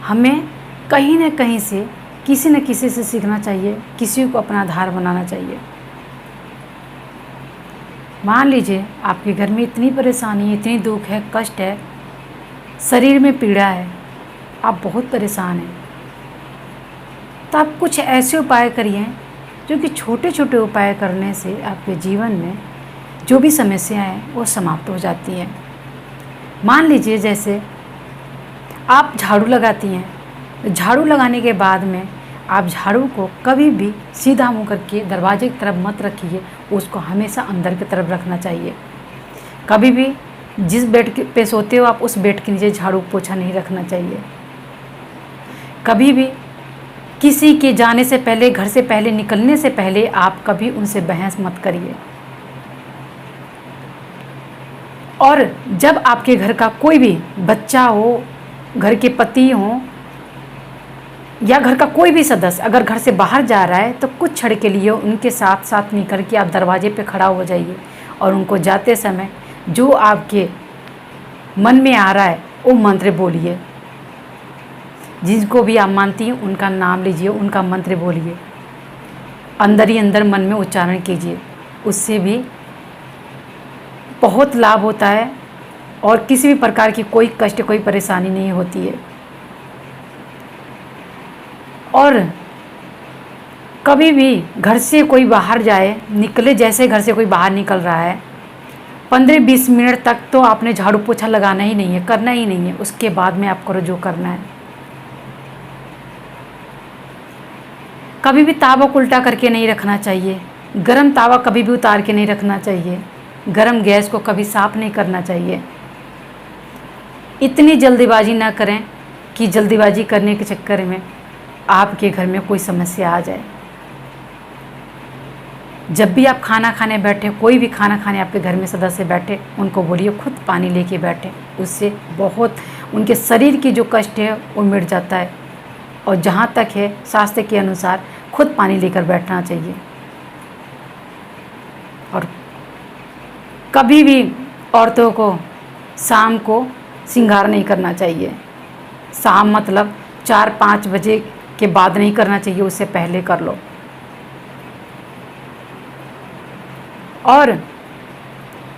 हमें कहीं न कहीं से किसी न किसी से सीखना चाहिए, किसी को अपना आधार बनाना चाहिए। मान लीजिए आपके घर में इतनी परेशानी है, इतनी दुख है, कष्ट है, शरीर में पीड़ा है, आप बहुत परेशान हैं, तो आप कुछ ऐसे उपाय करिए जो कि छोटे छोटे उपाय करने से आपके जीवन में जो भी समस्याएं हैं वो समाप्त हो जाती हैं। मान लीजिए जैसे आप झाड़ू लगाती हैं, झाड़ू लगाने के बाद में आप झाड़ू को कभी भी सीधा मुँह करके दरवाजे की तरफ मत रखिए, उसको हमेशा अंदर की तरफ रखना चाहिए। कभी भी जिस बेड पे सोते हो आप उस बेड के नीचे झाड़ू पोछा नहीं रखना चाहिए। कभी भी किसी के जाने से पहले, घर से पहले, निकलने से पहले आप कभी उनसे बहस मत करिए। और जब आपके घर का कोई भी बच्चा हो, घर के पति हों या घर का कोई भी सदस्य अगर घर से बाहर जा रहा है तो कुछ क्षण के लिए उनके साथ साथ निकल के आप दरवाजे पे खड़ा हो जाइए और उनको जाते समय जो आपके मन में आ रहा है वो मंत्र बोलिए। जिनको भी आप मानती हैं उनका नाम लीजिए, उनका मंत्र बोलिए, अंदर ही अंदर मन में उच्चारण कीजिए। उससे भी बहुत लाभ होता है और किसी भी प्रकार की कोई कष्ट, कोई परेशानी नहीं होती है। और कभी भी घर से कोई बाहर जाए, निकले, जैसे घर से कोई बाहर निकल रहा है 15-20 मिनट तक तो आपने झाड़ू पोछा लगाना ही नहीं है, करना ही नहीं है। उसके बाद में आप करो जो करना है। कभी भी तावा को उल्टा करके नहीं रखना चाहिए, गरम तावा कभी भी उतार के नहीं रखना चाहिए, गरम गैस को कभी साफ नहीं करना चाहिए। इतनी जल्दीबाजी ना करें कि जल्दीबाजी करने के चक्कर में आपके घर में कोई समस्या आ जाए। जब भी आप खाना खाने बैठे, कोई भी खाना खाने आपके घर में सदस्य बैठे, उनको बोलिए खुद पानी लेके बैठे। उससे बहुत उनके शरीर की जो कष्ट है वो मिट जाता है। और जहाँ तक है शास्त्र के अनुसार खुद पानी लेकर बैठना चाहिए। और कभी भी औरतों को शाम को श्रृंगार नहीं करना चाहिए। शाम मतलब 4-5 बजे के बाद नहीं करना चाहिए, उससे पहले कर लो। और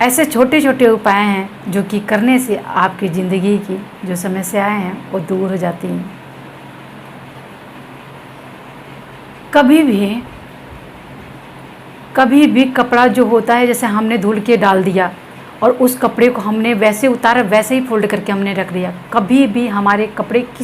ऐसे छोटे छोटे उपाय हैं जो कि करने से आपकी ज़िंदगी की जो समस्याएं हैं वो दूर हो जाती हैं। कभी भी कपड़ा जो होता है, जैसे हमने धुल के डाल दिया और उस कपड़े को हमने वैसे उतारा, वैसे ही फोल्ड करके हमने रख दिया, कभी भी हमारे कपड़े